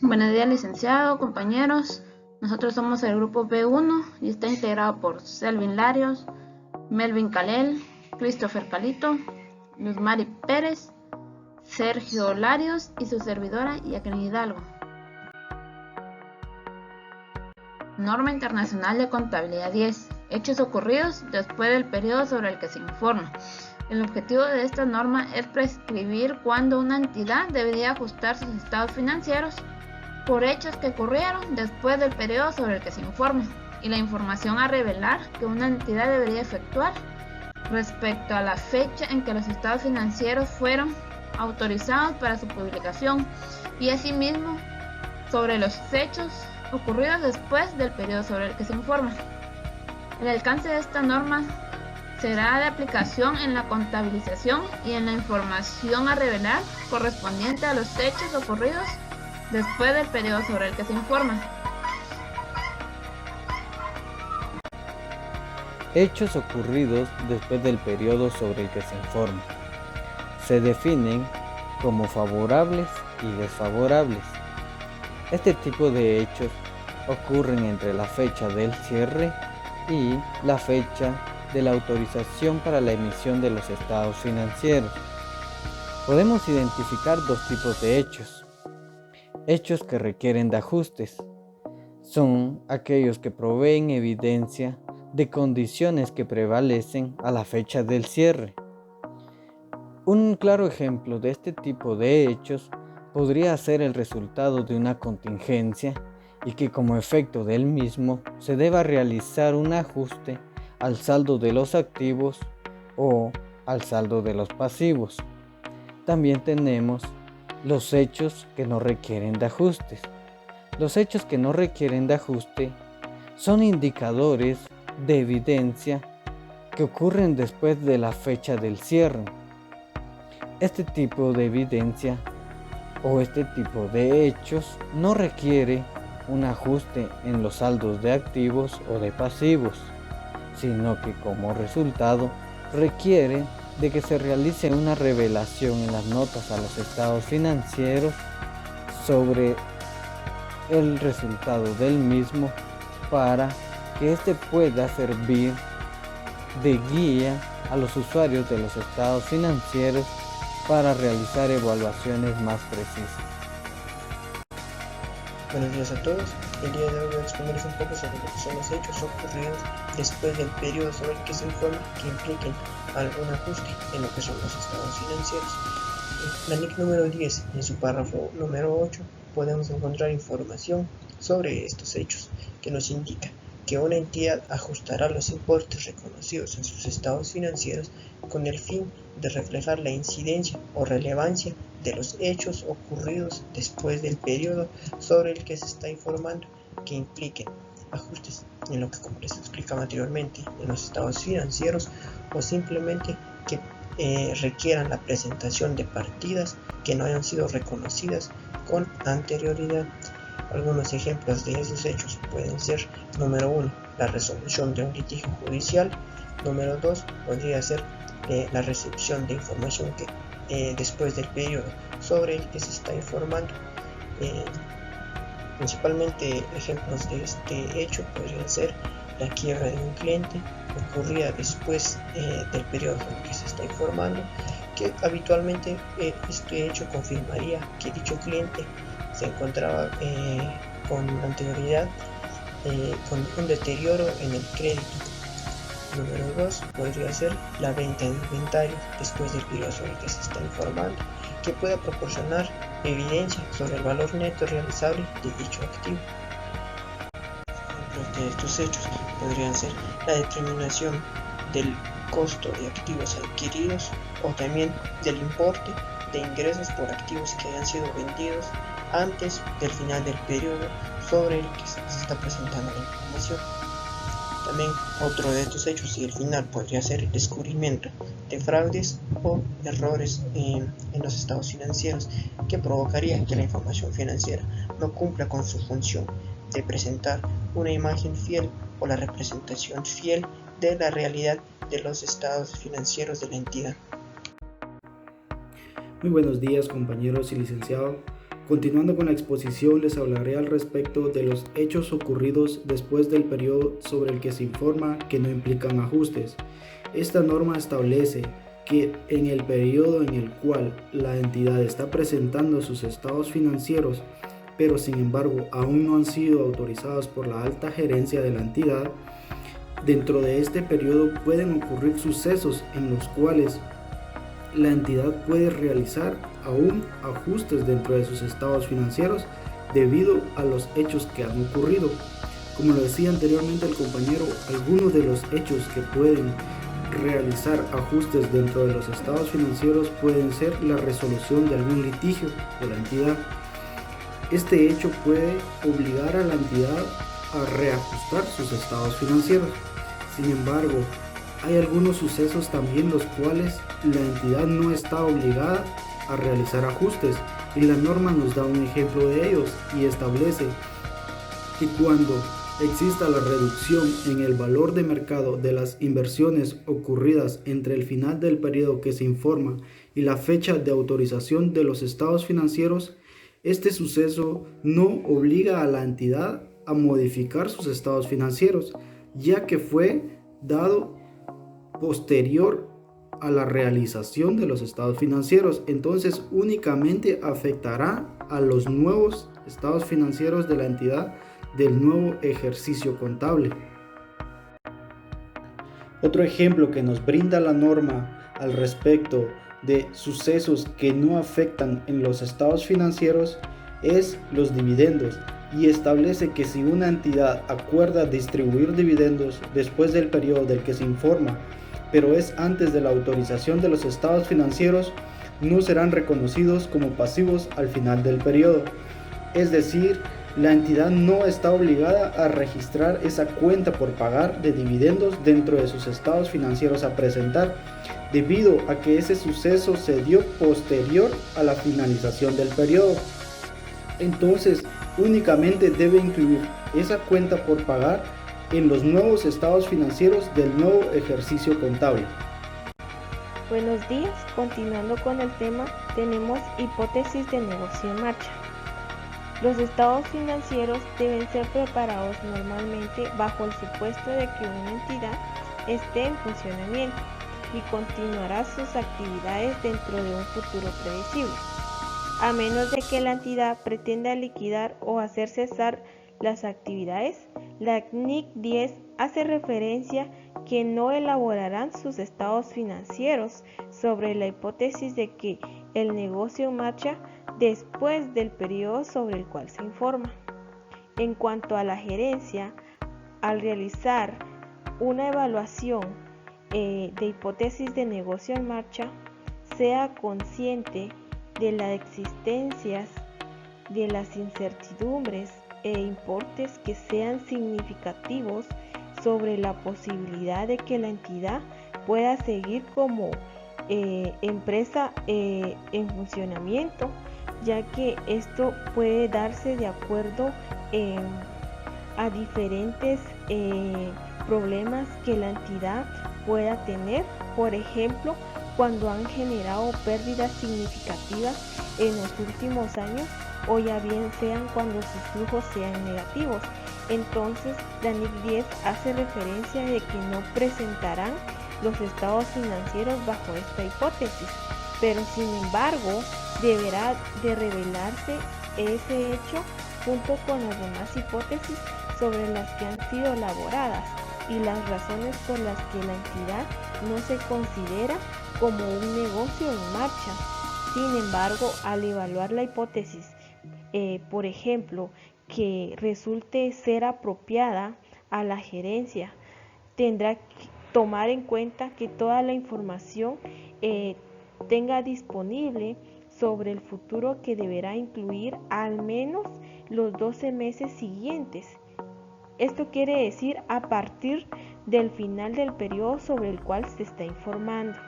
Buenos días, licenciado, compañeros. Nosotros somos el grupo B1 y está integrado por Selvin Larios, Melvin Calel, Christopher Calito, Luzmari Pérez, Sergio Larios y su servidora Jacqueline Hidalgo. Norma Internacional de Contabilidad 10. Hechos ocurridos después del periodo sobre el que se informa. El objetivo de esta norma es prescribir cuándo una entidad debería ajustar sus estados financieros por hechos que ocurrieron después del periodo sobre el que se informa, y la información a revelar que una entidad debería efectuar respecto a la fecha en que los estados financieros fueron autorizados para su publicación, y asimismo sobre los hechos ocurridos después del periodo sobre el que se informa. El alcance de esta norma será de aplicación en la contabilización y en la información a revelar correspondiente a los hechos ocurridos después del periodo sobre el que se informa. Hechos ocurridos después del periodo sobre el que se informa. Se definen como favorables y desfavorables. Este tipo de hechos ocurren entre la fecha del cierre y la fecha de la autorización para la emisión de los estados financieros. Podemos identificar dos tipos de hechos. Hechos que requieren de ajustes. Son aquellos que proveen evidencia de condiciones que prevalecen a la fecha del cierre. Un claro ejemplo de este tipo de hechos podría ser el resultado de una contingencia y que como efecto del mismo se deba realizar un ajuste al saldo de los activos o al saldo de los pasivos. También tenemos los hechos que no requieren de ajustes. Los hechos que no requieren de ajuste son indicadores de evidencia que ocurren después de la fecha del cierre. Este tipo de evidencia o este tipo de hechos no requiere un ajuste en los saldos de activos o de pasivos, sino que como resultado requiere de que se realice una revelación en las notas a los estados financieros sobre el resultado del mismo para que éste pueda servir de guía a los usuarios de los estados financieros para realizar evaluaciones más precisas. Buenos días a todos. El día de hoy voy a exponerles un poco sobre lo que son los hechos ocurridos después del periodo sobre el que se informa que impliquen algún ajuste en lo que son los estados financieros. En la NIC número 10, en su párrafo número 8, podemos encontrar información sobre estos hechos que nos indica que una entidad ajustará los importes reconocidos en sus estados financieros con el fin de reflejar la incidencia o relevancia de los hechos ocurridos después del periodo sobre el que se está informando que impliquen ajustes en lo que, como les explicaba anteriormente, en los estados financieros o simplemente que requieran la presentación de partidas que no hayan sido reconocidas con anterioridad. Algunos ejemplos de esos hechos pueden ser: número 1, la resolución de un litigio judicial; número 2, podría ser la recepción de información que después del periodo sobre el que se está informando. Principalmente ejemplos de este hecho podrían ser la quiebra de un cliente ocurrida después del periodo sobre el que se está informando, que habitualmente este hecho confirmaría que dicho cliente se encontraba con anterioridad con un deterioro en el crédito. Número 2 podría ser la venta de inventario después del periodo sobre el que se está informando, que pueda proporcionar evidencia sobre el valor neto realizable de dicho activo. Ejemplos de estos hechos podrían ser la determinación del costo de activos adquiridos o también del importe de ingresos por activos que hayan sido vendidos antes del final del periodo sobre el que se está presentando la información. También otro de estos hechos y el final podría ser el descubrimiento de fraudes o errores en los estados financieros que provocaría que la información financiera no cumpla con su función de presentar una imagen fiel o la representación fiel de la realidad de los estados financieros de la entidad. Muy buenos días, compañeros y licenciado. Continuando con la exposición, les hablaré al respecto de los hechos ocurridos después del periodo sobre el que se informa que no implican ajustes. Esta norma establece que en el periodo en el cual la entidad está presentando sus estados financieros, pero sin embargo aún no han sido autorizados por la alta gerencia de la entidad, dentro de este periodo pueden ocurrir sucesos en los cuales la entidad puede realizar aún ajustes dentro de sus estados financieros debido a los hechos que han ocurrido. Como lo decía anteriormente el compañero, algunos de los hechos que pueden realizar ajustes dentro de los estados financieros pueden ser la resolución de algún litigio de la entidad. Este hecho puede obligar a la entidad a reajustar sus estados financieros. Sin embargo, hay algunos sucesos también los cuales la entidad no está obligada a realizar ajustes, y la norma nos da un ejemplo de ellos y establece que cuando exista la reducción en el valor de mercado de las inversiones ocurridas entre el final del periodo que se informa y la fecha de autorización de los estados financieros, este suceso no obliga a la entidad a modificar sus estados financieros, ya que fue dado posterior a la realización de los estados financieros. Entonces únicamente afectará a los nuevos estados financieros de la entidad del nuevo ejercicio contable. Otro ejemplo que nos brinda la norma al respecto de sucesos que no afectan en los estados financieros es los dividendos, y establece que si una entidad acuerda distribuir dividendos después del periodo del que se informa, pero es antes de la autorización de los estados financieros, no serán reconocidos como pasivos al final del periodo. Es decir, la entidad no está obligada a registrar esa cuenta por pagar de dividendos dentro de sus estados financieros a presentar, debido a que ese suceso se dio posterior a la finalización del periodo. Entonces, únicamente debe incluir esa cuenta por pagar en los nuevos estados financieros del nuevo ejercicio contable. Buenos días, continuando con el tema, tenemos hipótesis de negocio en marcha. Los estados financieros deben ser preparados normalmente bajo el supuesto de que una entidad esté en funcionamiento y continuará sus actividades dentro de un futuro previsible, a menos de que la entidad pretenda liquidar o hacer cesar las actividades. La NIC 10 hace referencia que no elaborarán sus estados financieros sobre la hipótesis de que el negocio en marcha después del periodo sobre el cual se informa. En cuanto a la gerencia, al realizar una evaluación de hipótesis de negocio en marcha, sea consciente de las existencias de las incertidumbres e importes que sean significativos sobre la posibilidad de que la entidad pueda seguir como empresa en funcionamiento, ya que esto puede darse de acuerdo a diferentes problemas que la entidad pueda tener, por ejemplo, cuando han generado pérdidas significativas en los últimos años, o ya bien sean cuando sus flujos sean negativos. Entonces, la NIC 10 hace referencia de que no presentarán los estados financieros bajo esta hipótesis, pero sin embargo deberá de revelarse ese hecho junto con las demás hipótesis sobre las que han sido elaboradas y las razones por las que la entidad no se considera como un negocio en marcha. Sin embargo, al evaluar la hipótesis, por ejemplo, que resulte ser apropiada a la gerencia, tendrá que tomar en cuenta que toda la información tenga disponible sobre el futuro, que deberá incluir al menos los 12 meses siguientes. Esto quiere decir a partir del final del periodo sobre el cual se está informando.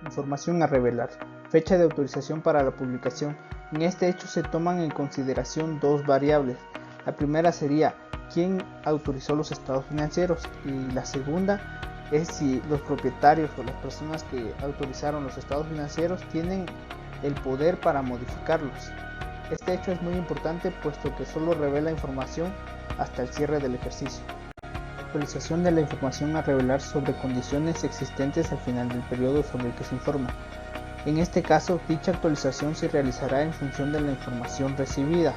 Información a revelar. Fecha de autorización para la publicación. En este hecho se toman en consideración dos variables. La primera sería quién autorizó los estados financieros, y la segunda es si los propietarios o las personas que autorizaron los estados financieros tienen el poder para modificarlos. Este hecho es muy importante puesto que solo revela información hasta el cierre del ejercicio. Actualización de la información a revelar sobre condiciones existentes al final del periodo sobre el que se informa. En este caso, dicha actualización se realizará en función de la información recibida,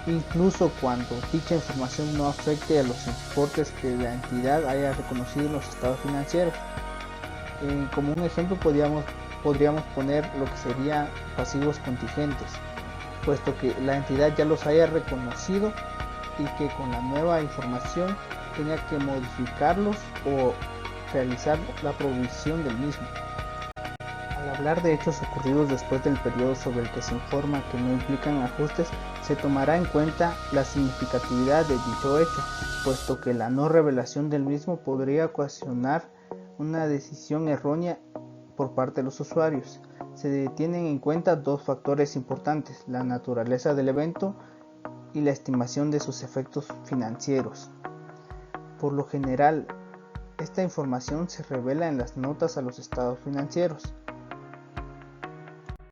incluso cuando dicha información no afecte a los importes que la entidad haya reconocido en los estados financieros. Como un ejemplo podríamos poner lo que serían pasivos contingentes, puesto que la entidad ya los haya reconocido y que con la nueva información tenga que modificarlos o realizar la provisión del mismo. Al hablar de hechos ocurridos después del periodo sobre el que se informa que no implican ajustes, se tomará en cuenta la significatividad de dicho hecho, puesto que la no revelación del mismo podría ocasionar una decisión errónea por parte de los usuarios. Se tienen en cuenta dos factores importantes: la naturaleza del evento y la estimación de sus efectos financieros. Por lo general, esta información se revela en las notas a los estados financieros.